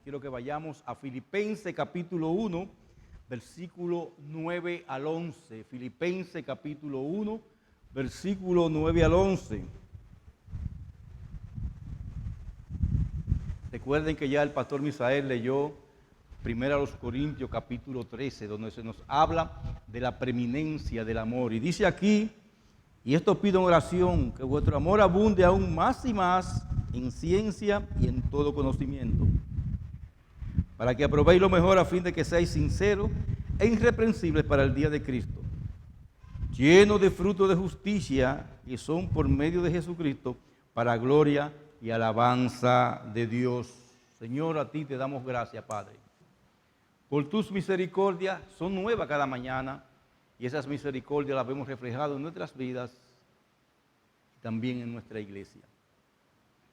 quiero que vayamos a Filipenses capítulo 1, versículo 9 al 11. Filipenses capítulo 1, versículo 9 al 11. Recuerden que ya el pastor Misael leyó 1 Corintios capítulo 13, donde se nos habla de la preeminencia del amor. Y dice aquí, y esto pido en oración, que vuestro amor abunde aún más y más en ciencia y en todo conocimiento, para que aprobéis lo mejor a fin de que seáis sinceros e irreprensibles para el día de Cristo, llenos de frutos de justicia que son por medio de Jesucristo, para gloria y alabanza de Dios. Señor, a ti te damos gracias, Padre. Por tus misericordias son nuevas cada mañana, y esas misericordias las vemos reflejadas en nuestras vidas y también en nuestra iglesia.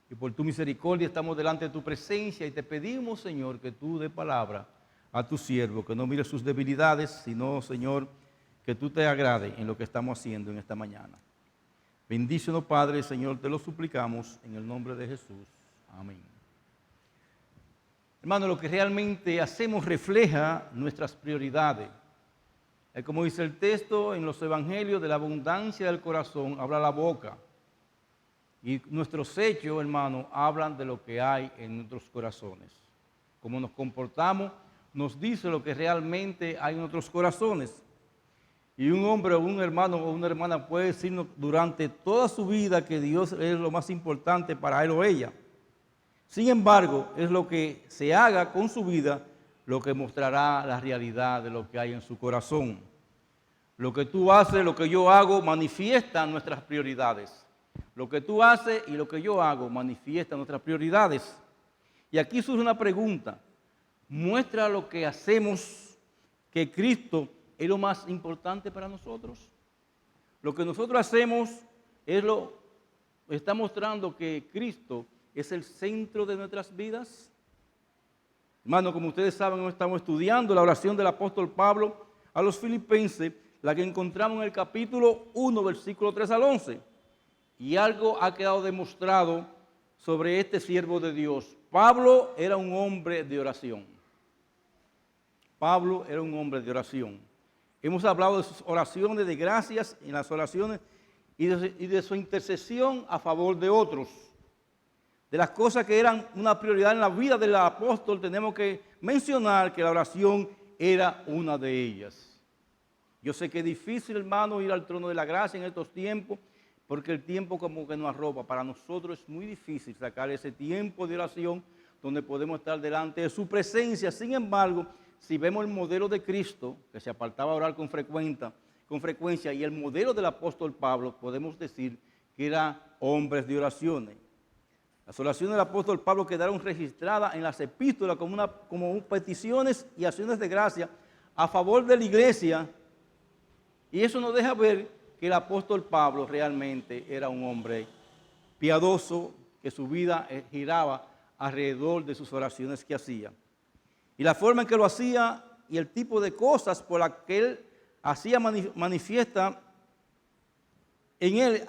Y por tu misericordia estamos delante de tu presencia y te pedimos, Señor, que tú dé palabra a tu siervo, que no mire sus debilidades, sino, Señor, que tú te agrades en lo que estamos haciendo en esta mañana. Bendícenos, Padre, Señor, te lo suplicamos en el nombre de Jesús. Amén. Hermano, lo que realmente hacemos refleja nuestras prioridades. Como dice el texto en los evangelios, de la abundancia del corazón habla la boca. Y nuestros hechos, hermano, hablan de lo que hay en nuestros corazones. Cómo nos comportamos nos dice lo que realmente hay en nuestros corazones. Y un hombre o un hermano o una hermana puede decirnos durante toda su vida que Dios es lo más importante para él o ella. Sin embargo, es lo que se haga con su vida lo que mostrará la realidad de lo que hay en su corazón. Lo que tú haces, lo que yo hago, manifiesta nuestras prioridades. Lo que tú haces y lo que yo hago manifiesta nuestras prioridades. Y aquí surge una pregunta. ¿Muestra lo que hacemos que Cristo es lo más importante para nosotros? Lo que nosotros hacemos está mostrando que Cristo es el centro de nuestras vidas. Hermano, como ustedes saben, estamos estudiando la oración del apóstol Pablo a los filipenses, la que encontramos en el capítulo 1, versículo 3 al 11. Y algo ha quedado demostrado sobre este siervo de Dios. Pablo era un hombre de oración. Pablo era un hombre de oración. Hemos hablado de sus oraciones de gracias en las oraciones y de su intercesión a favor de otros. De las cosas que eran una prioridad en la vida del apóstol, tenemos que mencionar que la oración era una de ellas. Yo sé que es difícil, hermano, ir al trono de la gracia en estos tiempos, porque el tiempo como que nos arropa. Para nosotros es muy difícil sacar ese tiempo de oración donde podemos estar delante de su presencia. Sin embargo, si vemos el modelo de Cristo, que se apartaba a orar con frecuencia, y el modelo del apóstol Pablo, podemos decir que eran hombres de oraciones. Las oraciones del apóstol Pablo quedaron registradas en las epístolas como peticiones y acciones de gracia a favor de la iglesia. Y eso nos deja ver que el apóstol Pablo realmente era un hombre piadoso, que su vida giraba alrededor de sus oraciones que hacía. Y la forma en que lo hacía y el tipo de cosas por las que él hacía manifiesta en él,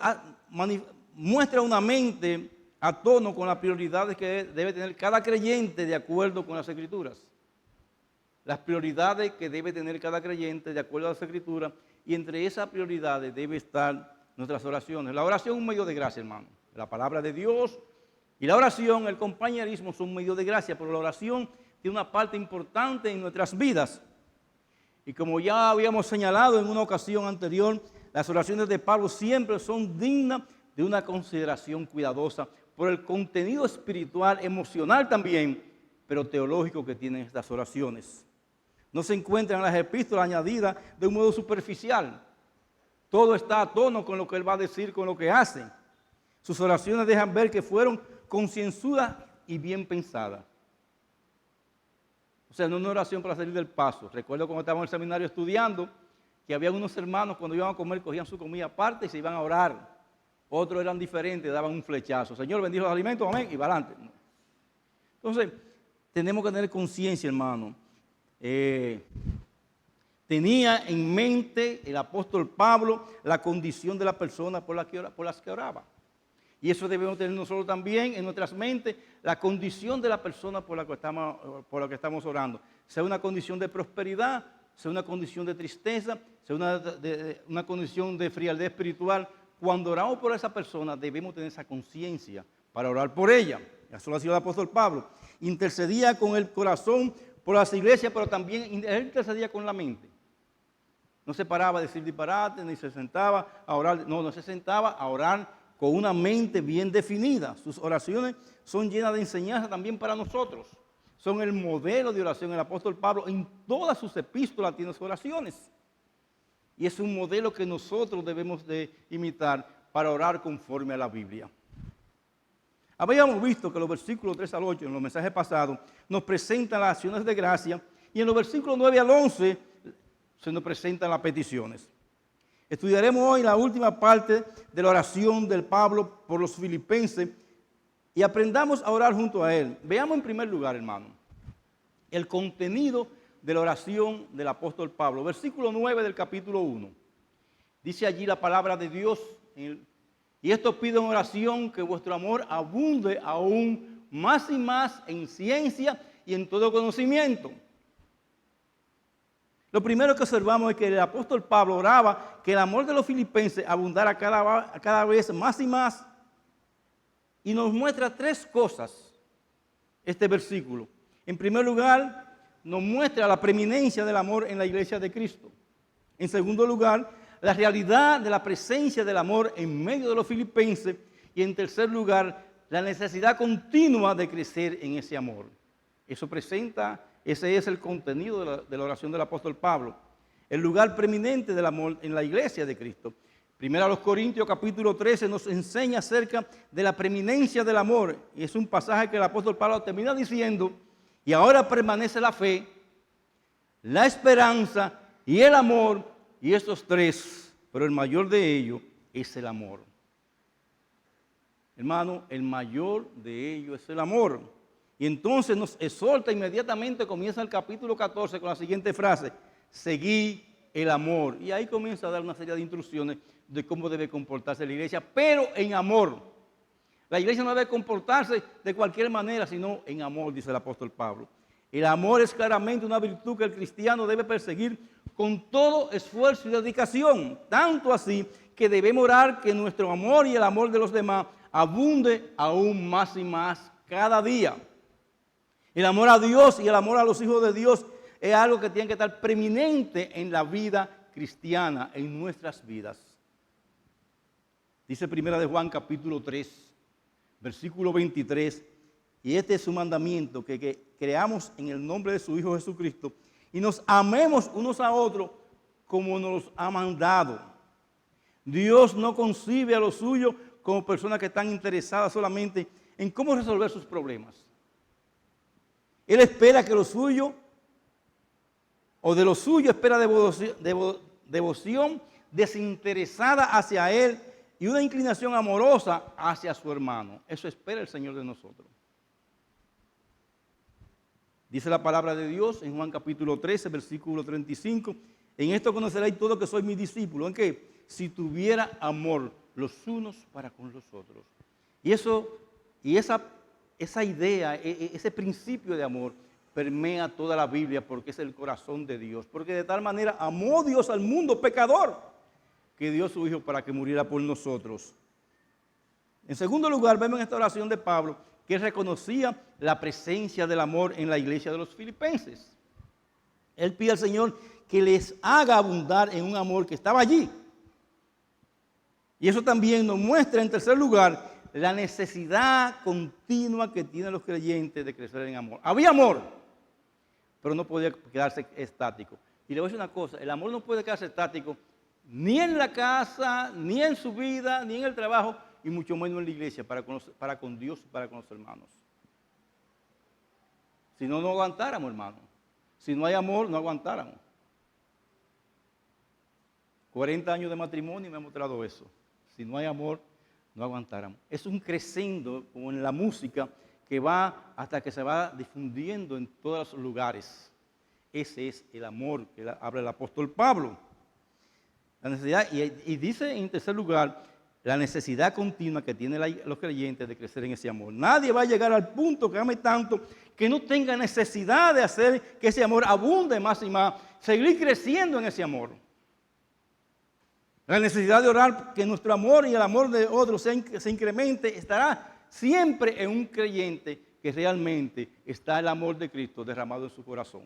muestra una mente a tono con las prioridades que debe tener cada creyente de acuerdo con las Escrituras. Las prioridades que debe tener cada creyente de acuerdo a las Escrituras, y entre esas prioridades debe estar nuestras oraciones. La oración es un medio de gracia, hermano. La palabra de Dios y la oración, el compañerismo son un medio de gracia, pero la oración tiene una parte importante en nuestras vidas. Y como ya habíamos señalado en una ocasión anterior, las oraciones de Pablo siempre son dignas de una consideración cuidadosa por el contenido espiritual, emocional también, pero teológico que tienen estas oraciones. No se encuentran en las epístolas añadidas de un modo superficial. Todo está a tono con lo que él va a decir, con lo que hace. Sus oraciones dejan ver que fueron concienzudas y bien pensadas. O sea, no es una oración para salir del paso. Recuerdo cuando estábamos en el seminario estudiando, que había unos hermanos cuando iban a comer, cogían su comida aparte y se iban a orar. Otros eran diferentes, daban un flechazo. Señor, bendiga los alimentos, amén, y va adelante. Entonces, tenemos que tener conciencia, hermano. Tenía en mente el apóstol Pablo la condición de la persona por las que oraba. Y eso debemos tener nosotros también en nuestras mentes, la condición de la persona por la que estamos orando. Sea una condición de prosperidad, sea una condición de tristeza, sea una condición de frialdad espiritual. Cuando oramos por esa persona, debemos tener esa conciencia para orar por ella. Eso lo ha sido el apóstol Pablo. Intercedía con el corazón por las iglesias, pero también él intercedía con la mente. No se paraba a decir disparate, ni se sentaba a orar. No se sentaba a orar con una mente bien definida. Sus oraciones son llenas de enseñanza también para nosotros. Son el modelo de oración. El apóstol Pablo en todas sus epístolas tiene sus oraciones. Y es un modelo que nosotros debemos de imitar para orar conforme a la Biblia. Habíamos visto que los versículos 3 al 8 en los mensajes pasados nos presentan las acciones de gracia y en los versículos 9 al 11 se nos presentan las peticiones. Estudiaremos hoy la última parte de la oración del Pablo por los filipenses y aprendamos a orar junto a él. Veamos en primer lugar, hermano, el contenido de la oración del apóstol Pablo. Versículo 9 del capítulo 1. Dice allí la palabra de Dios, y esto pido en oración que vuestro amor abunde aún más y más en ciencia y en todo conocimiento. Lo primero que observamos es que el apóstol Pablo oraba que el amor de los filipenses abundara cada vez más y más. Y nos muestra tres cosas este versículo. En primer lugar, nos muestra la preeminencia del amor en la iglesia de Cristo. En segundo lugar, la realidad de la presencia del amor en medio de los filipenses. Y en tercer lugar, la necesidad continua de crecer en ese amor. Ese es el contenido de la oración del apóstol Pablo. El lugar preeminente del amor en la iglesia de Cristo. Primero a los Corintios capítulo 13 nos enseña acerca de la preeminencia del amor. Y es un pasaje que el apóstol Pablo termina diciendo, y ahora permanece la fe, la esperanza y el amor, y estos tres, pero el mayor de ellos es el amor. Hermano, el mayor de ellos es el amor. Y entonces nos exhorta inmediatamente, comienza el capítulo 14 con la siguiente frase, seguid el amor. Y ahí comienza a dar una serie de instrucciones de cómo debe comportarse la iglesia, pero en amor. La iglesia no debe comportarse de cualquier manera, sino en amor, dice el apóstol Pablo. El amor es claramente una virtud que el cristiano debe perseguir con todo esfuerzo y dedicación, tanto así que debemos orar que nuestro amor y el amor de los demás abunde aún más y más cada día. El amor a Dios y el amor a los hijos de Dios es algo que tiene que estar preeminente en la vida cristiana, en nuestras vidas. Dice Primera de Juan capítulo 3, versículo 23, y este es su mandamiento, que creamos en el nombre de su Hijo Jesucristo y nos amemos unos a otros como nos ha mandado. Dios no concibe a los suyos como personas que están interesadas solamente en cómo resolver sus problemas. Él espera que lo suyo, o de lo suyo espera devoción desinteresada hacia Él y una inclinación amorosa hacia su hermano. Eso espera el Señor de nosotros. Dice la palabra de Dios en Juan capítulo 13, versículo 35. En esto conoceréis todos que sois mis discípulos. ¿En qué? Si tuviera amor los unos para con los otros. Y esa idea, ese principio de amor permea toda la Biblia porque es el corazón de Dios. Porque de tal manera amó Dios al mundo pecador que dio a su Hijo para que muriera por nosotros. En segundo lugar, vemos en esta oración de Pablo que él reconocía la presencia del amor en la iglesia de los filipenses. Él pide al Señor que les haga abundar en un amor que estaba allí. Y eso también nos muestra, en tercer lugar, la necesidad continua que tienen los creyentes de crecer en amor. Había amor, pero no podía quedarse estático. Y le voy a decir una cosa, el amor no puede quedarse estático ni en la casa, ni en su vida, ni en el trabajo, y mucho menos en la iglesia, para con Dios y para con los hermanos. Si no, no aguantáramos, hermano. Si no hay amor, no aguantáramos. 40 años de matrimonio me ha mostrado eso. Si no hay amor, no aguantáramos. Es un crescendo, como en la música, que va hasta que se va difundiendo en todos los lugares. Ese es el amor que habla el apóstol Pablo. La necesidad, y dice en tercer lugar, la necesidad continua que tienen los creyentes de crecer en ese amor. Nadie va a llegar al punto que ame tanto que no tenga necesidad de hacer que ese amor abunde más y más, seguir creciendo en ese amor. La necesidad de orar que nuestro amor y el amor de otros se incremente estará siempre en un creyente que realmente está el amor de Cristo derramado en su corazón.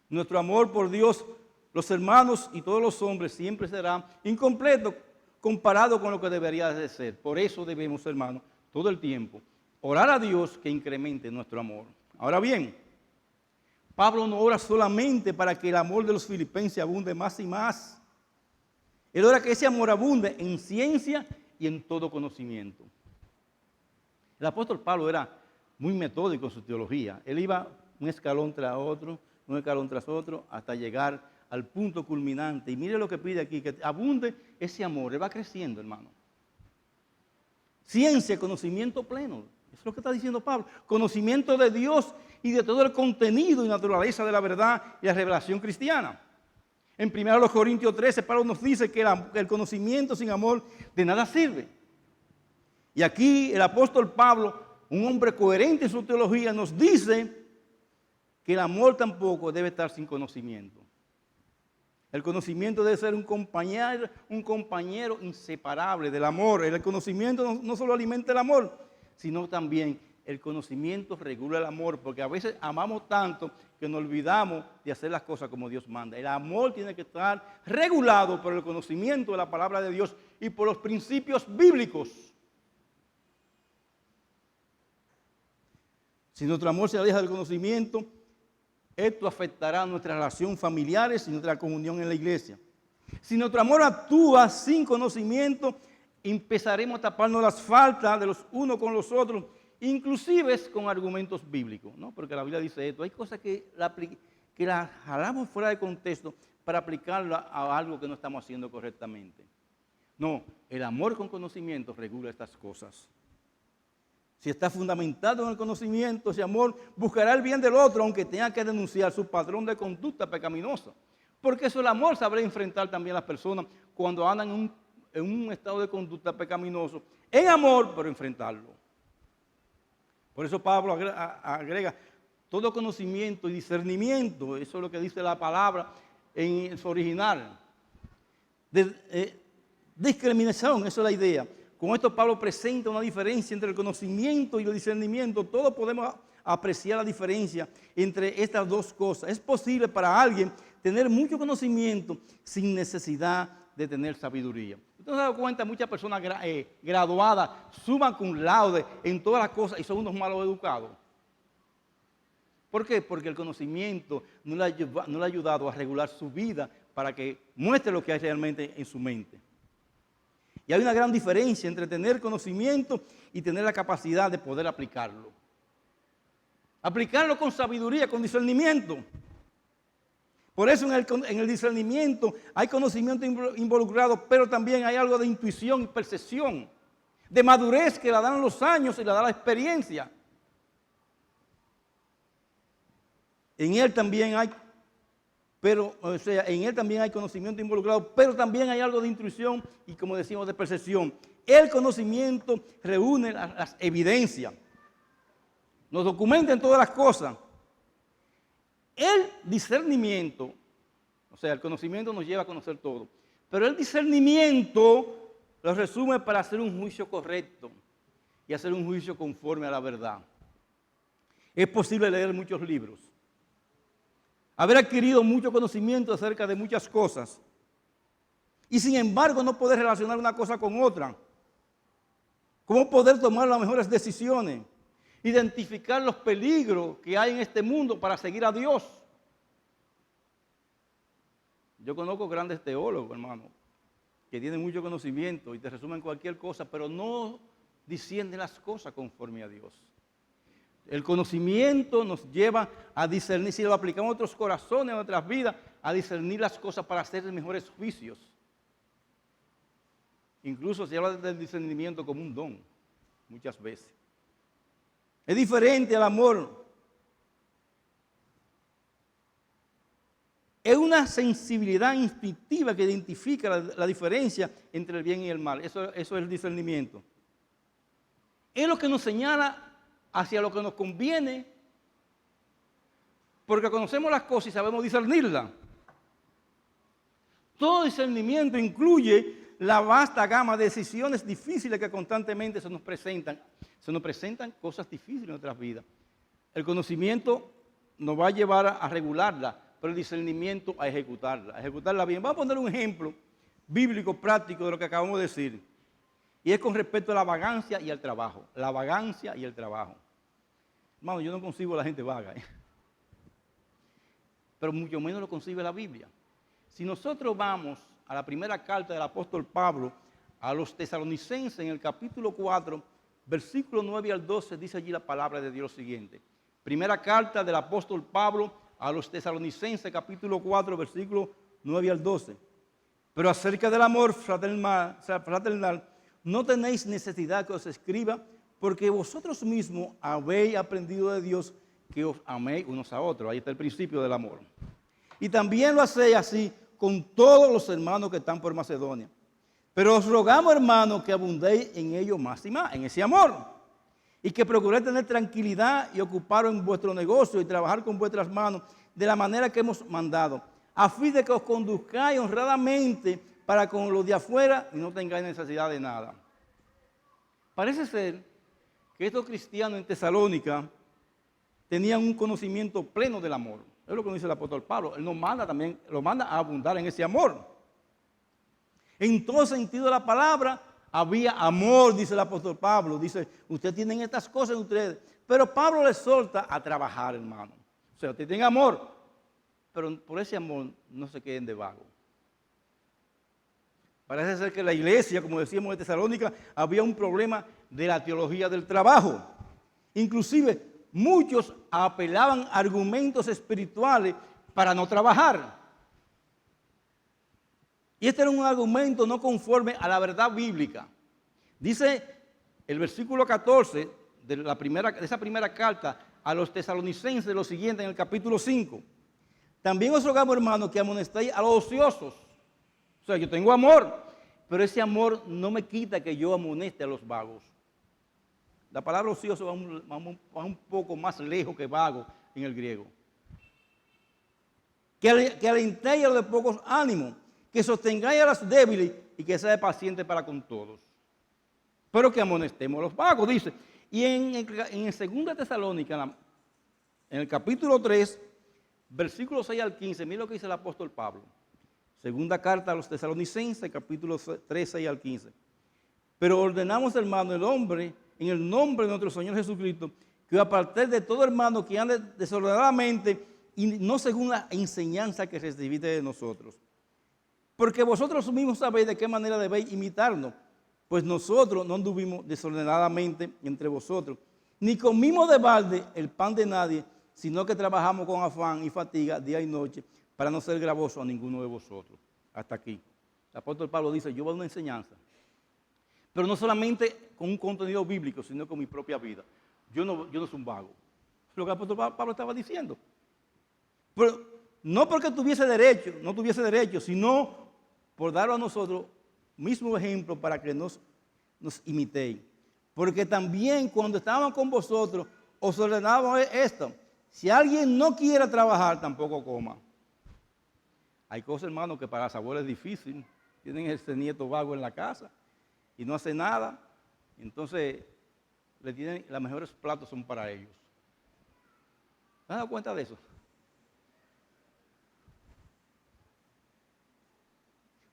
Nuestro amor por Dios, los hermanos y todos los hombres siempre será incompleto comparado con lo que debería de ser. Por eso debemos, hermanos, todo el tiempo orar a Dios que incremente nuestro amor. Ahora bien, Pablo no ora solamente para que el amor de los filipenses abunde más y más. Él ora que ese amor abunde en ciencia y en todo conocimiento. El apóstol Pablo era muy metódico en su teología. Él iba un escalón tras otro, hasta llegar al punto culminante. Y mire lo que pide aquí, que abunde ese amor. Él va creciendo, hermano. Ciencia, conocimiento pleno. Eso es lo que está diciendo Pablo. Conocimiento de Dios y de todo el contenido y naturaleza de la verdad y la revelación cristiana. En 1 Corintios 13, Pablo nos dice que el conocimiento sin amor de nada sirve. Y aquí el apóstol Pablo, un hombre coherente en su teología, nos dice que el amor tampoco debe estar sin conocimiento. El conocimiento debe ser un compañero inseparable del amor. El conocimiento no solo alimenta el amor, sino también el conocimiento regula el amor, porque a veces amamos tanto que nos olvidamos de hacer las cosas como Dios manda. El amor tiene que estar regulado por el conocimiento de la palabra de Dios y por los principios bíblicos. Si nuestro amor se aleja del conocimiento, esto afectará nuestras relaciones familiares y nuestra comunión en la iglesia. Si nuestro amor actúa sin conocimiento, empezaremos a taparnos las faltas de los unos con los otros, inclusive con argumentos bíblicos, ¿no? Porque la Biblia dice esto. Hay cosas que la jalamos fuera de contexto para aplicarla a algo que no estamos haciendo correctamente. No, el amor con conocimiento regula estas cosas. Si está fundamentado en el conocimiento, ese amor buscará el bien del otro, aunque tenga que denunciar su patrón de conducta pecaminosa. Porque eso el amor sabrá enfrentar también a las personas cuando andan en un estado de conducta pecaminoso. En amor, pero enfrentarlo. Por eso Pablo agrega todo conocimiento y discernimiento. Eso es lo que dice la palabra en su original. Discriminación, eso es la idea. Con esto Pablo presenta una diferencia entre el conocimiento y el discernimiento. Todos podemos apreciar la diferencia entre estas dos cosas. Es posible para alguien tener mucho conocimiento sin necesidad de tener sabiduría. ¿Usted se ha dado cuenta? Muchas personas graduadas suman cum laude en todas las cosas y son unos malos educados. ¿Por qué? Porque el conocimiento no le ha ayudado a regular su vida para que muestre lo que hay realmente en su mente. Y hay una gran diferencia entre tener conocimiento y tener la capacidad de poder aplicarlo. Aplicarlo con sabiduría, con discernimiento. Por eso en el discernimiento hay conocimiento involucrado, pero también hay algo de intuición y percepción, de madurez que la dan los años y la da la experiencia. En él también hay conocimiento involucrado, pero también hay algo de intuición y, como decimos, de percepción. El conocimiento reúne las evidencias, nos documenta en todas las cosas. El discernimiento, el conocimiento nos lleva a conocer todo, pero el discernimiento lo resume para hacer un juicio correcto y hacer un juicio conforme a la verdad. Es posible leer muchos libros, haber adquirido mucho conocimiento acerca de muchas cosas y sin embargo no poder relacionar una cosa con otra. ¿Cómo poder tomar las mejores decisiones? Identificar los peligros que hay en este mundo para seguir a Dios. Yo conozco grandes teólogos, hermano, que tienen mucho conocimiento y te resumen cualquier cosa, pero no disciernen las cosas conforme a Dios. El conocimiento nos lleva a discernir, si lo aplicamos a otros corazones, a otras vidas, a discernir las cosas para hacer mejores juicios. Incluso se habla del discernimiento como un don, muchas veces. Es diferente al amor. es una sensibilidad instintiva que identifica la diferencia entre el bien y el mal. Eso es el discernimiento. Es lo que nos señala hacia lo que nos conviene, porque conocemos las cosas y sabemos discernirlas. Todo discernimiento incluye la vasta gama de decisiones difíciles que constantemente se nos presentan. Se nos presentan cosas difíciles en nuestras vidas. El conocimiento nos va a llevar a regularla, pero el discernimiento a ejecutarla bien. Vamos a poner un ejemplo bíblico práctico de lo que acabamos de decir. Y es con respecto a la vagancia y al trabajo. La vagancia y el trabajo. Hermano, yo no concibo a la gente vaga, pero mucho menos lo concibe la Biblia. Si nosotros vamos a la primera carta del apóstol Pablo a los tesalonicenses en el capítulo 4, versículo 9 al 12, dice allí la palabra de Dios siguiente. Primera carta del apóstol Pablo a los tesalonicenses, capítulo 4, versículo 9 al 12. Pero acerca del amor fraternal, no tenéis necesidad que os escriba, porque vosotros mismos habéis aprendido de Dios que os améis unos a otros. Ahí está el principio del amor. Y también lo hacéis así con todos los hermanos que están por Macedonia. Pero os rogamos, hermanos, que abundéis en ello más y más, en ese amor. Y que procuréis tener tranquilidad y ocuparos en vuestro negocio y trabajar con vuestras manos de la manera que hemos mandado, a fin de que os conduzcáis honradamente para con los de afuera y no tengáis necesidad de nada. Parece ser que estos cristianos en Tesalónica tenían un conocimiento pleno del amor. Es lo que nos dice el apóstol Pablo. Él nos manda también, lo manda a abundar en ese amor. En todo sentido de la palabra, había amor, dice el apóstol Pablo. Dice, ustedes tienen estas cosas en ustedes. Pero Pablo les solta a trabajar, hermano. O sea, ustedes tienen amor, pero por ese amor no se queden de vago. Parece ser que en la iglesia, como decíamos en Tesalónica, había un problema de la teología del trabajo. Inclusive, muchos apelaban a argumentos espirituales para no trabajar. Y este era un argumento no conforme a la verdad bíblica. Dice el versículo 14 de esa primera carta a los tesalonicenses lo siguiente en el capítulo 5. También os rogamos, hermanos, que amonestéis a los ociosos. O sea, yo tengo amor, pero ese amor no me quita que yo amoneste a los vagos. La palabra ocioso va un poco más lejos que vago en el griego. Que alentéis a los de pocos ánimos, que sostengáis a los débiles y que seáis pacientes para con todos. Pero que amonestemos a los vagos, dice. Y en 2 Tesalónica, en el capítulo 3, versículos 6 al 15, mira lo que dice el apóstol Pablo. Segunda carta a los tesalonicenses, capítulo 3, 6 al 15. Pero ordenamos, hermano, en el nombre de nuestro Señor Jesucristo, que apartéis de todo hermano que ande desordenadamente y no según la enseñanza que recibiste de nosotros. Porque vosotros mismos sabéis de qué manera debéis imitarnos, pues nosotros no anduvimos desordenadamente entre vosotros, ni comimos de balde el pan de nadie, sino que trabajamos con afán y fatiga día y noche, para no ser gravoso a ninguno de vosotros. Hasta aquí. El apóstol Pablo dice, yo voy a una enseñanza, pero no solamente con un contenido bíblico, sino con mi propia vida. Yo no soy un vago. Es lo que el apóstol Pablo estaba diciendo. Pero no porque no tuviese derecho, sino por dar a nosotros mismo ejemplo para que nos imitéis. Porque también cuando estábamos con vosotros, os ordenábamos esto. Si alguien no quiere trabajar, tampoco coma. Hay cosas, hermano, que para las abuelas es difícil. Tienen ese nieto vago en la casa y no hace nada. Entonces, los mejores platos son para ellos. ¿Se han dado cuenta de eso?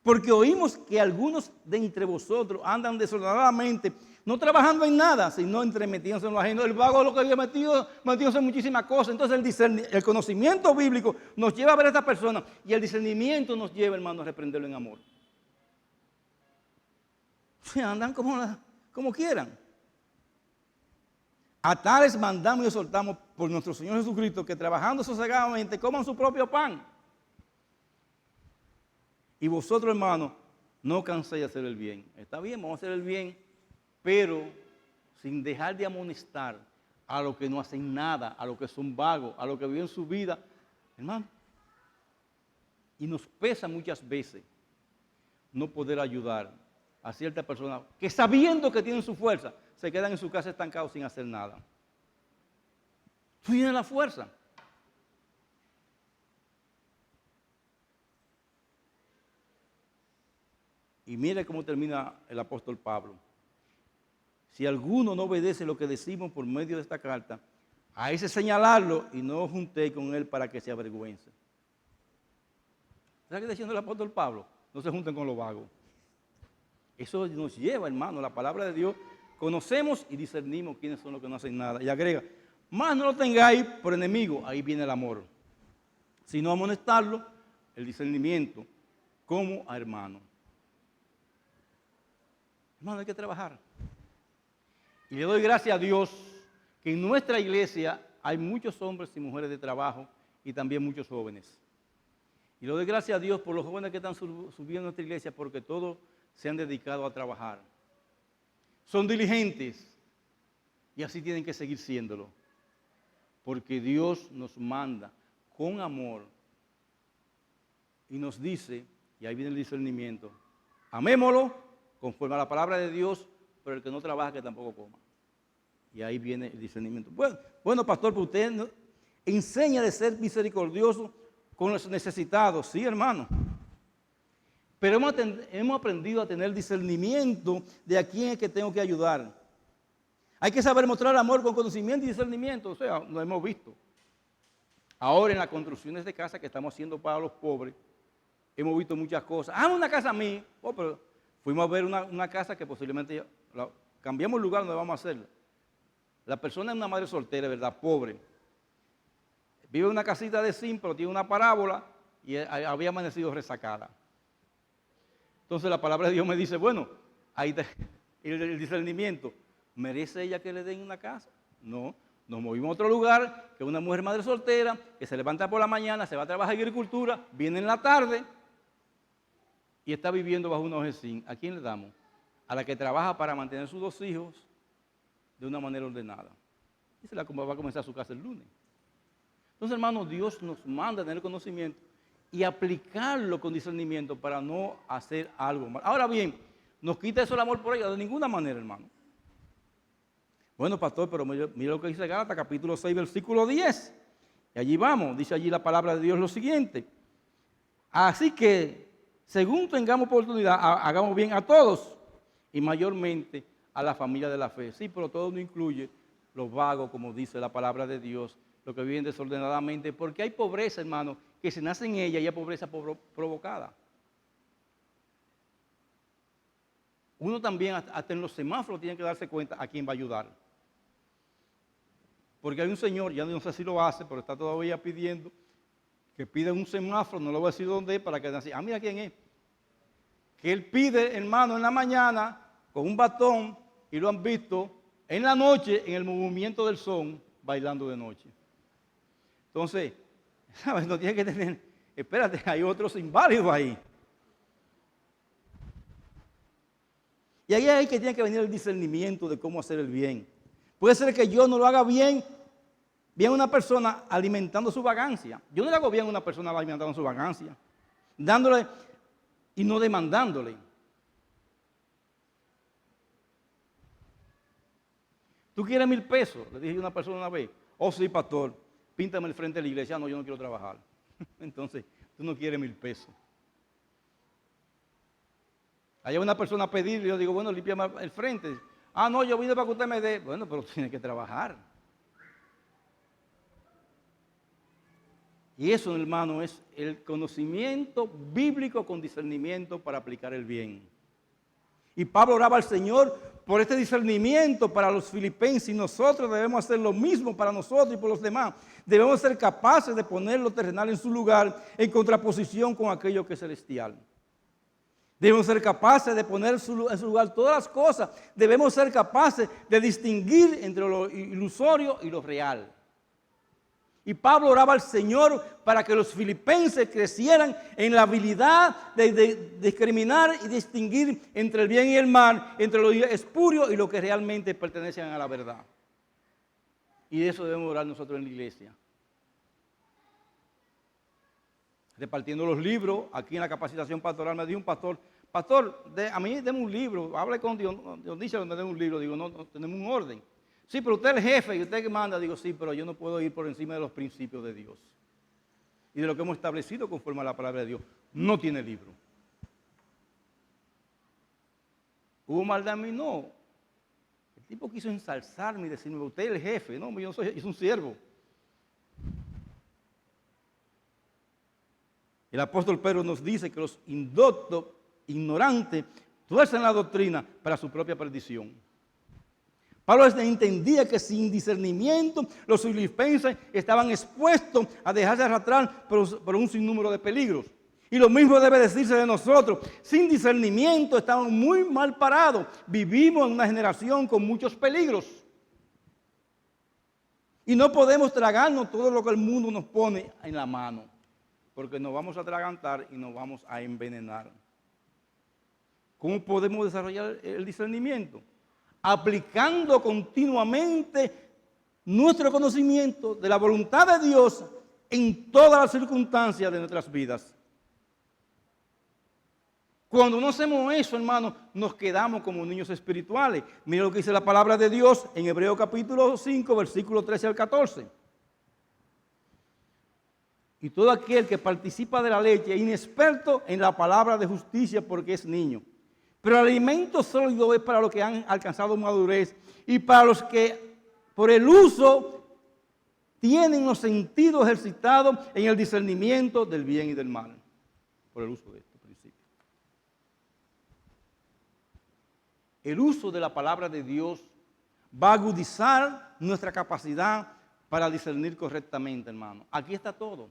Porque oímos que algunos de entre vosotros andan desordenadamente, no trabajando en nada, sino entremetiéndose en lo ajeno. El vago es lo que había metiéndose en muchísimas cosas. Entonces el conocimiento bíblico nos lleva a ver a esta persona y el discernimiento nos lleva, hermano, a reprenderlo en amor. O sea, andan como quieran. A tales mandamos y exhortamos por nuestro Señor Jesucristo que trabajando sosegadamente coman su propio pan. Y vosotros, hermanos, no canséis de hacer el bien. Está bien, vamos a hacer el bien, pero sin dejar de amonestar a los que no hacen nada, a los que son vagos, a los que viven su vida. Hermano, Y nos pesa muchas veces no poder ayudar a ciertas personas que sabiendo que tienen su fuerza, se quedan en su casa estancados sin hacer nada. Tú tienes la fuerza. Y mire cómo termina el apóstol Pablo. Si alguno no obedece lo que decimos por medio de esta carta, a ese señalarlo y no os juntéis con él para que se avergüence. ¿Sabes qué está diciendo el apóstol Pablo? No se junten con los vagos. Eso nos lleva, hermano, la palabra de Dios. Conocemos y discernimos quiénes son los que no hacen nada. Y agrega, más no lo tengáis por enemigo, ahí viene el amor. Sino amonestarlo, el discernimiento, como a hermano. Hermano, hay que trabajar. Y le doy gracias a Dios que en nuestra iglesia hay muchos hombres y mujeres de trabajo y también muchos jóvenes. Y le doy gracias a Dios por los jóvenes que están subiendo a nuestra iglesia porque todos se han dedicado a trabajar. Son diligentes y así tienen que seguir siéndolo. Porque Dios nos manda con amor y nos dice, y ahí viene el discernimiento, amémoslo conforme a la palabra de Dios, pero el que no trabaja que tampoco coma. Y ahí viene el discernimiento. Bueno, pastor, pero usted enseña de ser misericordioso con los necesitados. Sí, hermano. Pero hemos aprendido a tener discernimiento de a quién es que tengo que ayudar. Hay que saber mostrar amor con conocimiento y discernimiento. O sea, lo hemos visto. Ahora en las construcciones de casa que estamos haciendo para los pobres, hemos visto muchas cosas. Ah, una casa a mí. Oh, pero fuimos a ver una casa que posiblemente cambiamos el lugar donde vamos a hacerla. La persona es una madre soltera, ¿verdad? Pobre. Vive en una casita de zinc, pero tiene una parábola y había amanecido resacada. Entonces la palabra de Dios me dice, bueno, ahí está el discernimiento. ¿Merece ella que le den una casa? No. Nos movimos a otro lugar, que es una mujer madre soltera, que se levanta por la mañana, se va a trabajar en agricultura, viene en la tarde y está viviendo bajo una hoja de zinc. ¿A quién le damos? A la que trabaja para mantener sus 2 hijos de una manera ordenada. Y se la va a comenzar su casa el lunes. Entonces, hermano, Dios nos manda a tener conocimiento y aplicarlo con discernimiento para no hacer algo mal. Ahora bien, ¿nos quita eso el amor por ella? De ninguna manera, hermano. Bueno, pastor, pero mira lo que dice Gálatas, capítulo 6, versículo 10. Y allí vamos, dice allí la palabra de Dios lo siguiente. Así que, según tengamos oportunidad, hagamos bien a todos y mayormente a la familia de la fe. Sí, pero todo no incluye los vagos, como dice la palabra de Dios, los que viven desordenadamente, porque hay pobreza, hermano, que se nace en ella y hay pobreza provocada. Uno también, hasta en los semáforos, tiene que darse cuenta a quién va a ayudar. Porque hay un señor, ya no sé si lo hace, pero está todavía pidiendo, que pide un semáforo, no le voy a decir dónde es, para que digan, mira quién es. Que él pide, hermano, en la mañana, con un batón, y lo han visto en la noche, en el movimiento del son, bailando de noche. Entonces, ¿sabes? No tiene que tener, espérate, hay otros inválidos ahí. Y ahí hay que tiene que venir el discernimiento de cómo hacer el bien. Puede ser que yo no lo haga bien a una persona alimentando su vagancia. Yo no le hago bien a una persona alimentando su vagancia, dándole y no demandándole. ¿Tú quieres 1,000 pesos? Le dije a una persona una vez. Oh, sí, pastor, píntame el frente de la iglesia. No, yo no quiero trabajar. Entonces, tú no quieres 1,000 pesos. Allá una persona a pedir, y yo digo, bueno, límpiame el frente. Ah, no, yo vine para que usted me dé. Bueno, pero tiene que trabajar. Y eso, hermano, es el conocimiento bíblico con discernimiento para aplicar el bien. Y Pablo oraba al Señor por este discernimiento para los filipenses, y nosotros debemos hacer lo mismo para nosotros y por los demás. Debemos ser capaces de poner lo terrenal en su lugar, en contraposición con aquello que es celestial. Debemos ser capaces de poner en su lugar todas las cosas. Debemos ser capaces de distinguir entre lo ilusorio y lo real. Y Pablo oraba al Señor para que los filipenses crecieran en la habilidad de discriminar y distinguir entre el bien y el mal, entre lo espurio y lo que realmente pertenecen a la verdad. Y de eso debemos orar nosotros en la iglesia. repartiendo los libros. Aquí en la capacitación pastoral me dijo un pastor, pastor, a mí deme un libro, hable con Dios. Dios dice que me dé un libro. Digo, no, no, tenemos un orden. Sí, pero usted es el jefe y usted que manda. Digo, sí, pero yo no puedo ir por encima de los principios de Dios y de lo que hemos establecido conforme a la palabra de Dios. No tiene libro. ¿Hubo maldad en mí? No. El tipo quiso ensalzarme y decirme, usted es el jefe. No, yo no soy, es un siervo. El apóstol Pedro nos dice que los indoctos, ignorantes, tuercen la doctrina para su propia perdición. Pablo entendía que sin discernimiento los filipenses estaban expuestos a dejarse arrastrar por un sinnúmero de peligros. Y lo mismo debe decirse de nosotros. Sin discernimiento estamos muy mal parados. Vivimos en una generación con muchos peligros. Y no podemos tragarnos todo lo que el mundo nos pone en la mano, porque nos vamos a atragantar y nos vamos a envenenar. ¿Cómo podemos desarrollar el discernimiento? Aplicando continuamente nuestro conocimiento de la voluntad de Dios en todas las circunstancias de nuestras vidas. Cuando no hacemos eso, hermano, nos quedamos como niños espirituales. Mira lo que dice la palabra de Dios en Hebreos capítulo 5, versículos 13 al 14. Y todo aquel que participa de la leche es inexperto en la palabra de justicia porque es niño. Pero el alimento sólido es para los que han alcanzado madurez y para los que por el uso tienen los sentidos ejercitados en el discernimiento del bien y del mal. Por el uso de estos principios. El uso de la palabra de Dios va a agudizar nuestra capacidad para discernir correctamente, hermano. Aquí está todo.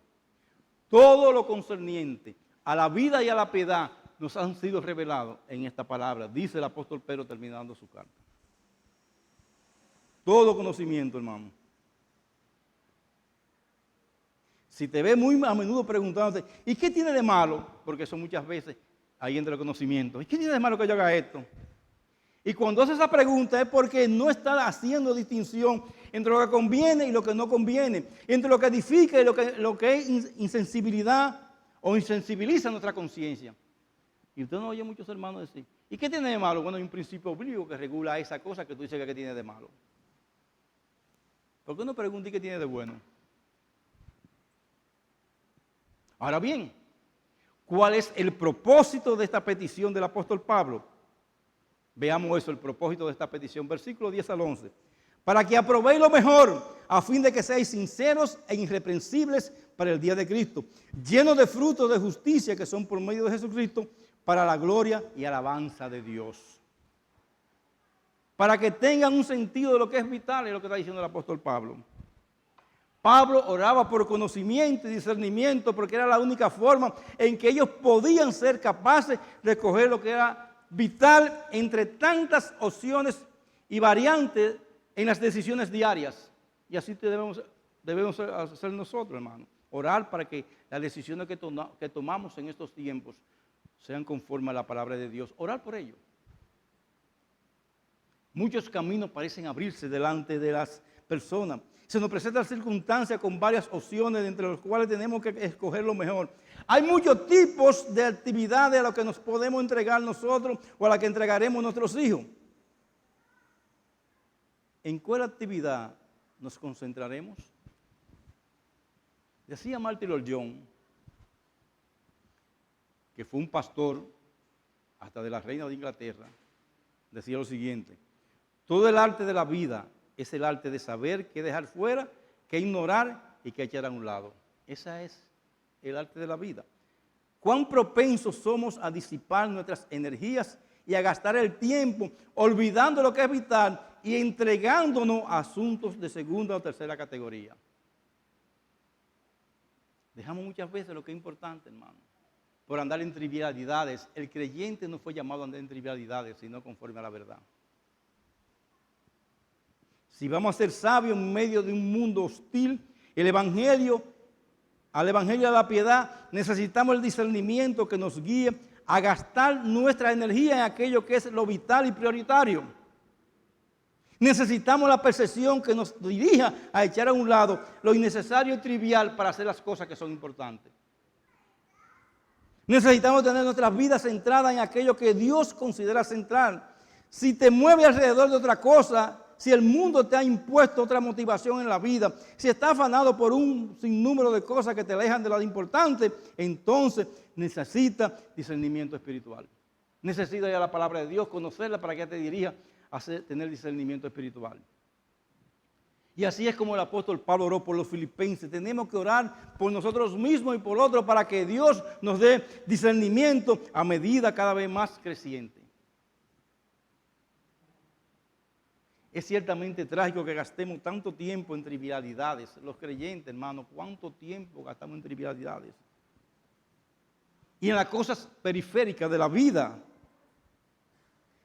Todo lo concerniente a la vida y a la piedad nos han sido revelados en esta palabra, dice el apóstol Pedro terminando su carta. Todo conocimiento, hermano. Si te ves muy a menudo preguntándote, ¿y qué tiene de malo? Porque eso muchas veces ahí entra el conocimiento. ¿Y qué tiene de malo que yo haga esto? Y cuando hace esa pregunta es porque no está haciendo distinción entre lo que conviene y lo que no conviene, entre lo que edifica y lo que es insensibilidad o insensibiliza nuestra conciencia. Y usted no oye muchos hermanos decir, ¿y qué tiene de malo? Bueno, hay un principio bíblico que regula esa cosa que tú dices que tiene de malo. ¿Por qué no pregunté qué tiene de bueno? Ahora bien, ¿cuál es el propósito de esta petición del apóstol Pablo? Veamos eso, el propósito de esta petición, versículo 10 al 11. Para que aprobéis lo mejor, a fin de que seáis sinceros e irreprensibles para el día de Cristo, llenos de frutos de justicia que son por medio de Jesucristo, para la gloria y alabanza de Dios. Para que tengan un sentido de lo que es vital, es lo que está diciendo el apóstol Pablo. Pablo oraba por conocimiento y discernimiento porque era la única forma en que ellos podían ser capaces de escoger lo que era vital entre tantas opciones y variantes en las decisiones diarias. Y así debemos hacer nosotros, hermano. Orar para que las decisiones que tomamos en estos tiempos sean conformes a la palabra de Dios. Orar por ello. Muchos caminos parecen abrirse delante de las personas. Se nos presentan circunstancias con varias opciones, entre las cuales tenemos que escoger lo mejor. Hay muchos tipos de actividades a las que nos podemos entregar nosotros o a las que entregaremos nuestros hijos. ¿En cuál actividad nos concentraremos? Decía Martin Lloyd Jones, que fue un pastor hasta de la reina de Inglaterra, decía lo siguiente: todo el arte de la vida es el arte de saber qué dejar fuera, qué ignorar y qué echar a un lado. Esa es el arte de la vida. Cuán propensos somos a disipar nuestras energías y a gastar el tiempo olvidando lo que es vital y entregándonos a asuntos de segunda o tercera categoría. Dejamos muchas veces lo que es importante, hermano, por andar en trivialidades. El creyente no fue llamado a andar en trivialidades, sino conforme a la verdad. Si vamos a ser sabios en medio de un mundo hostil, al evangelio de la piedad, necesitamos el discernimiento que nos guíe a gastar nuestra energía en aquello que es lo vital y prioritario. Necesitamos la percepción que nos dirija a echar a un lado lo innecesario y trivial para hacer las cosas que son importantes. Necesitamos tener nuestras vidas centradas en aquello que Dios considera central. Si te mueves alrededor de otra cosa, si el mundo te ha impuesto otra motivación en la vida, si estás afanado por un sinnúmero de cosas que te alejan de lo importante, entonces necesitas discernimiento espiritual. Necesitas ir a la palabra de Dios, conocerla para que te dirija a tener discernimiento espiritual. Y así es como el apóstol Pablo oró por los filipenses. Tenemos que orar por nosotros mismos y por otros para que Dios nos dé discernimiento a medida cada vez más creciente. Es ciertamente trágico que gastemos tanto tiempo en trivialidades. Los creyentes, hermanos, ¿cuánto tiempo gastamos en trivialidades? Y en las cosas periféricas de la vida.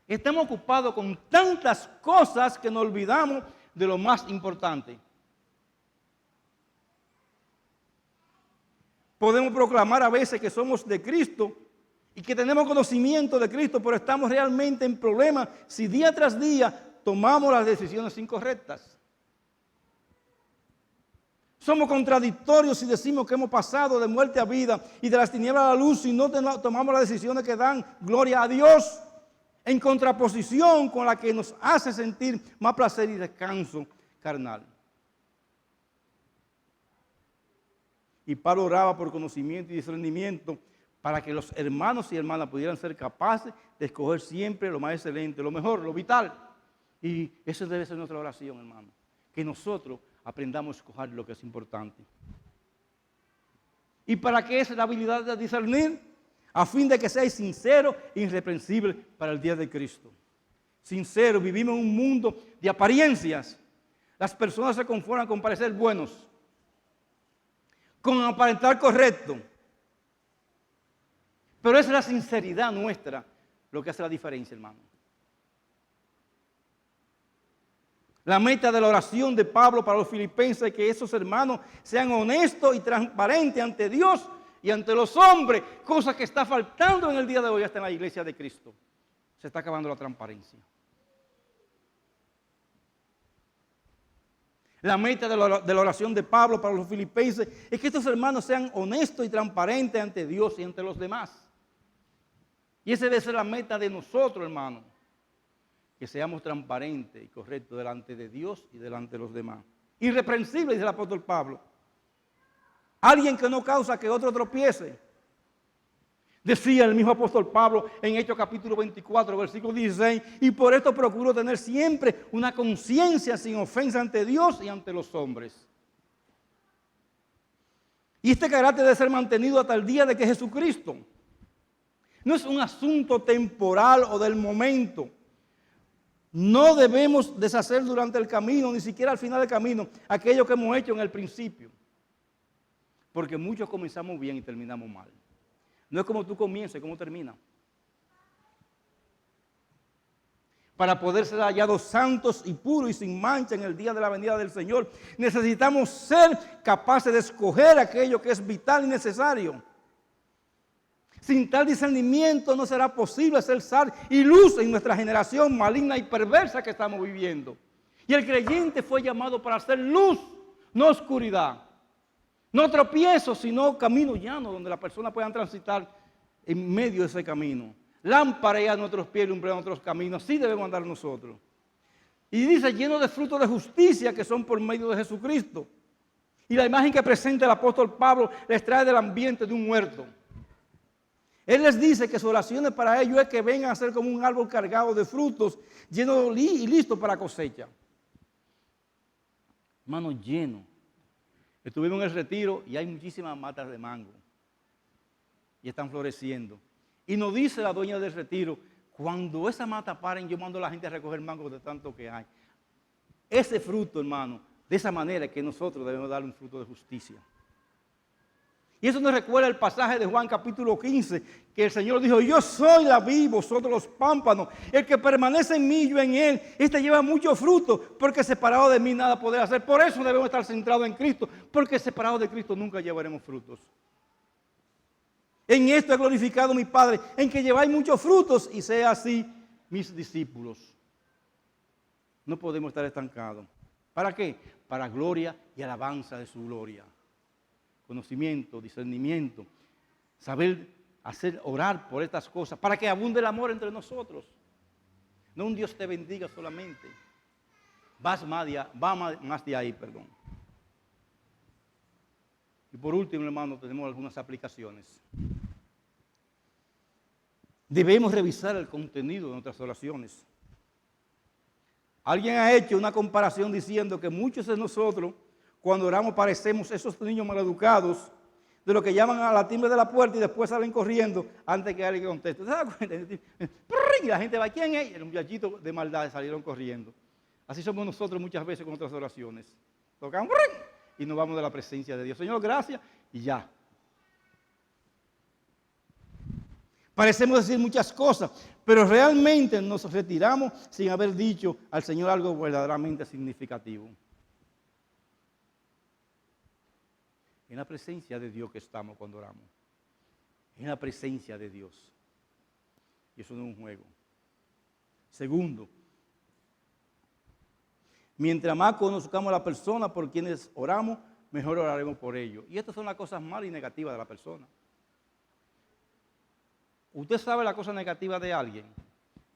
Estamos ocupados con tantas cosas que nos olvidamos de lo más importante. Podemos proclamar a veces que somos de Cristo y que tenemos conocimiento de Cristo, pero estamos realmente en problemas si día tras día tomamos las decisiones incorrectas. Somos contradictorios si decimos que hemos pasado de muerte a vida y de las tinieblas a la luz si no tomamos las decisiones que dan gloria a Dios, en contraposición con la que nos hace sentir más placer y descanso carnal. Y Pablo oraba por conocimiento y discernimiento para que los hermanos y hermanas pudieran ser capaces de escoger siempre lo más excelente, lo mejor, lo vital. Y esa debe ser nuestra oración, hermano. Que nosotros aprendamos a escoger lo que es importante. ¿Y para qué es la habilidad de discernir? A fin de que seáis sinceros e irreprensibles para el día de Cristo. Sinceros, vivimos en un mundo de apariencias. Las personas se conforman con parecer buenos, con aparentar correcto. Pero es la sinceridad nuestra lo que hace la diferencia, hermano. La meta de la oración de Pablo para los filipenses es que esos hermanos sean honestos y transparentes ante Dios y ante los hombres, cosa que está faltando en el día de hoy hasta en la iglesia de Cristo. Se está acabando la transparencia. La meta de la oración de Pablo para los filipenses es que estos hermanos sean honestos y transparentes ante Dios y ante los demás. Y esa debe ser la meta de nosotros, hermanos. Que seamos transparentes y correctos delante de Dios y delante de los demás. Irreprensible, dice el apóstol Pablo. Alguien que no causa que otro tropiece. Decía el mismo apóstol Pablo en Hechos capítulo 24, versículo 16, y por esto procuro tener siempre una conciencia sin ofensa ante Dios y ante los hombres. Y este carácter debe ser mantenido hasta el día de que Jesucristo. No es un asunto temporal o del momento. No debemos deshacer durante el camino, ni siquiera al final del camino, aquello que hemos hecho en el principio. Porque muchos comenzamos bien y terminamos mal. No es como tú comienzas, como terminas. Para poder ser hallados santos y puros y sin mancha en el día de la venida del Señor, necesitamos ser capaces de escoger aquello que es vital y necesario. Sin tal discernimiento no será posible ser sal y luz en nuestra generación maligna y perversa que estamos viviendo. Y el creyente fue llamado para ser luz, no oscuridad. No tropiezo, sino camino llano donde las personas puedan transitar en medio de ese camino. Lámpara a nuestros pies y lumbrera a nuestros caminos. Así debemos andar nosotros. Y dice, lleno de frutos de justicia que son por medio de Jesucristo. Y la imagen que presenta el apóstol Pablo les trae del ambiente de un huerto. Él les dice que sus oraciones para ellos es que vengan a ser como un árbol cargado de frutos, lleno y listo para cosecha. Hermano, lleno. Estuvimos en el retiro y hay muchísimas matas de mango. Y están floreciendo. Y nos dice la dueña del retiro, cuando esa mata paren, yo mando a la gente a recoger mango de tanto que hay. Ese fruto, hermano, de esa manera es que nosotros debemos darle un fruto de justicia. Y eso nos recuerda el pasaje de Juan capítulo 15, que el Señor dijo, yo soy la vid, vosotros los pámpanos, el que permanece en mí, yo en él, este lleva mucho fruto, porque separado de mí nada podrá hacer. Por eso debemos estar centrados en Cristo, porque separado de Cristo nunca llevaremos frutos. En esto he glorificado a mi Padre, en que lleváis muchos frutos y sea así mis discípulos. No podemos estar estancados. ¿Para qué? Para gloria y alabanza de su gloria. Conocimiento, discernimiento, saber orar por estas cosas, para que abunde el amor entre nosotros. No un Dios te bendiga solamente. Va más de ahí, perdón. Y por último, hermano, tenemos algunas aplicaciones. Debemos revisar el contenido de nuestras oraciones. Alguien ha hecho una comparación diciendo que muchos de nosotros, cuando oramos, parecemos esos niños maleducados de los que llaman a la timbre de la puerta y después salen corriendo antes que alguien conteste. ¿Se da cuenta? Y la gente va, ¿quién es? El muchachito de maldad salieron corriendo. Así somos nosotros muchas veces con nuestras oraciones. Tocamos y nos vamos de la presencia de Dios. Señor, gracias, y ya. Parecemos decir muchas cosas, pero realmente nos retiramos sin haber dicho al Señor algo verdaderamente significativo. En la presencia de Dios que estamos cuando oramos. En la presencia de Dios. Y eso no es un juego. Segundo, mientras más conozcamos a la persona por quienes oramos, mejor oraremos por ellos. Y estas son las cosas malas y negativas de la persona. Usted sabe la cosa negativa de alguien.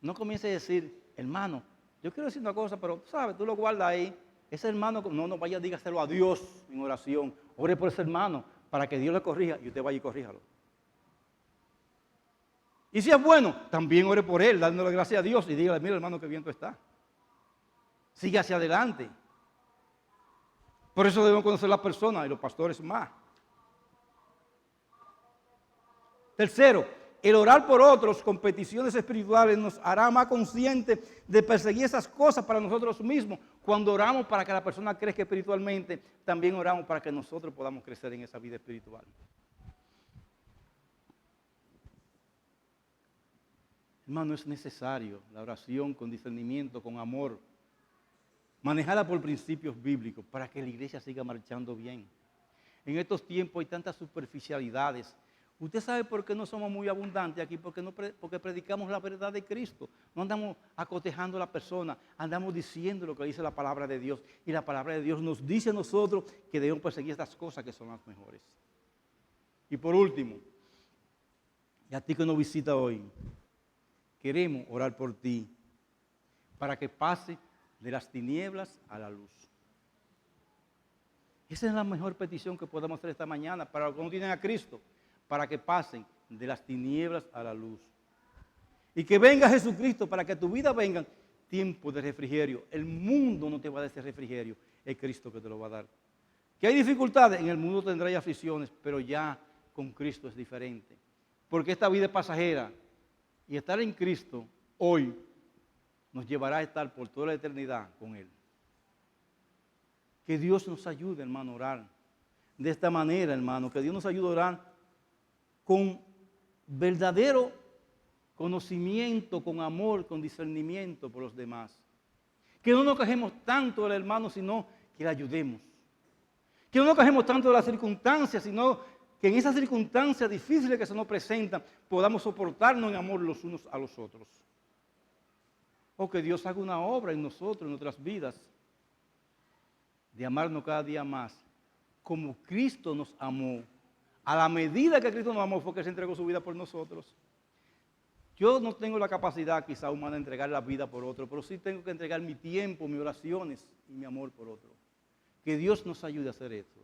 No comience a decir, hermano, yo quiero decir una cosa, pero sabes, tú lo guardas ahí. Ese hermano, no vaya, dígaselo a Dios en oración. Ore por ese hermano para que Dios le corrija y usted vaya y corríjalo. Y si es bueno, también ore por él, dándole gracias a Dios y dígale, mira hermano, qué bien tú estás. Sigue hacia adelante. Por eso debemos conocer a las personas y los pastores más. Tercero, el orar por otros con peticiones espirituales nos hará más conscientes de perseguir esas cosas para nosotros mismos. Cuando oramos para que la persona crezca espiritualmente, también oramos para que nosotros podamos crecer en esa vida espiritual. Hermano, es necesario la oración con discernimiento, con amor, manejada por principios bíblicos para que la iglesia siga marchando bien. En estos tiempos hay tantas superficialidades. ¿Usted sabe por qué no somos muy abundantes aquí? Porque predicamos la verdad de Cristo. No andamos acotejando a la persona, andamos diciendo lo que dice la palabra de Dios. Y la palabra de Dios nos dice a nosotros que debemos perseguir estas cosas que son las mejores. Y por último, y a ti que nos visita hoy, queremos orar por ti para que pase de las tinieblas a la luz. Esa es la mejor petición que podemos hacer esta mañana para los que no tienen a Cristo, para que pasen de las tinieblas a la luz. Y que venga Jesucristo para que a tu vida vengan tiempos de refrigerio. El mundo no te va a dar ese refrigerio, es Cristo que te lo va a dar. Que hay dificultades, en el mundo tendrás aflicciones, pero ya con Cristo es diferente. Porque esta vida es pasajera y estar en Cristo hoy nos llevará a estar por toda la eternidad con Él. Que Dios nos ayude, hermano, a orar. De esta manera, hermano, que Dios nos ayude a orar con verdadero conocimiento, con amor, con discernimiento por los demás. Que no nos quejemos tanto del hermano, sino que le ayudemos. Que no nos quejemos tanto de las circunstancias, sino que en esas circunstancias difíciles que se nos presentan, podamos soportarnos en amor los unos a los otros. O que Dios haga una obra en nosotros, en nuestras vidas, de amarnos cada día más, como Cristo nos amó. A la medida que Cristo nos amó fue que se entregó su vida por nosotros. Yo no tengo la capacidad quizá humana de entregar la vida por otro, pero sí tengo que entregar mi tiempo, mis oraciones y mi amor por otro. Que Dios nos ayude a hacer esto.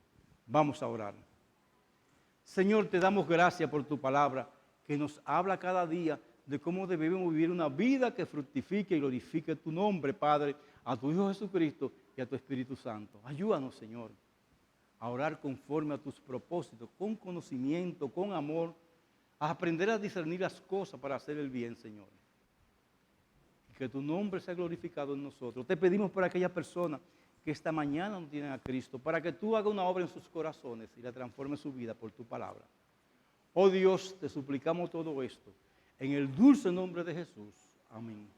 Vamos a orar. Señor, te damos gracias por tu palabra, que nos habla cada día de cómo debemos vivir una vida que fructifique y glorifique tu nombre, Padre, a tu Hijo Jesucristo y a tu Espíritu Santo. Ayúdanos, Señor, a orar conforme a tus propósitos, con conocimiento, con amor, a aprender a discernir las cosas para hacer el bien, Señor. Y que tu nombre sea glorificado en nosotros. Te pedimos por aquellas personas que esta mañana no tienen a Cristo, para que tú hagas una obra en sus corazones y la transformes su vida por tu palabra. Oh Dios, te suplicamos todo esto en el dulce nombre de Jesús. Amén.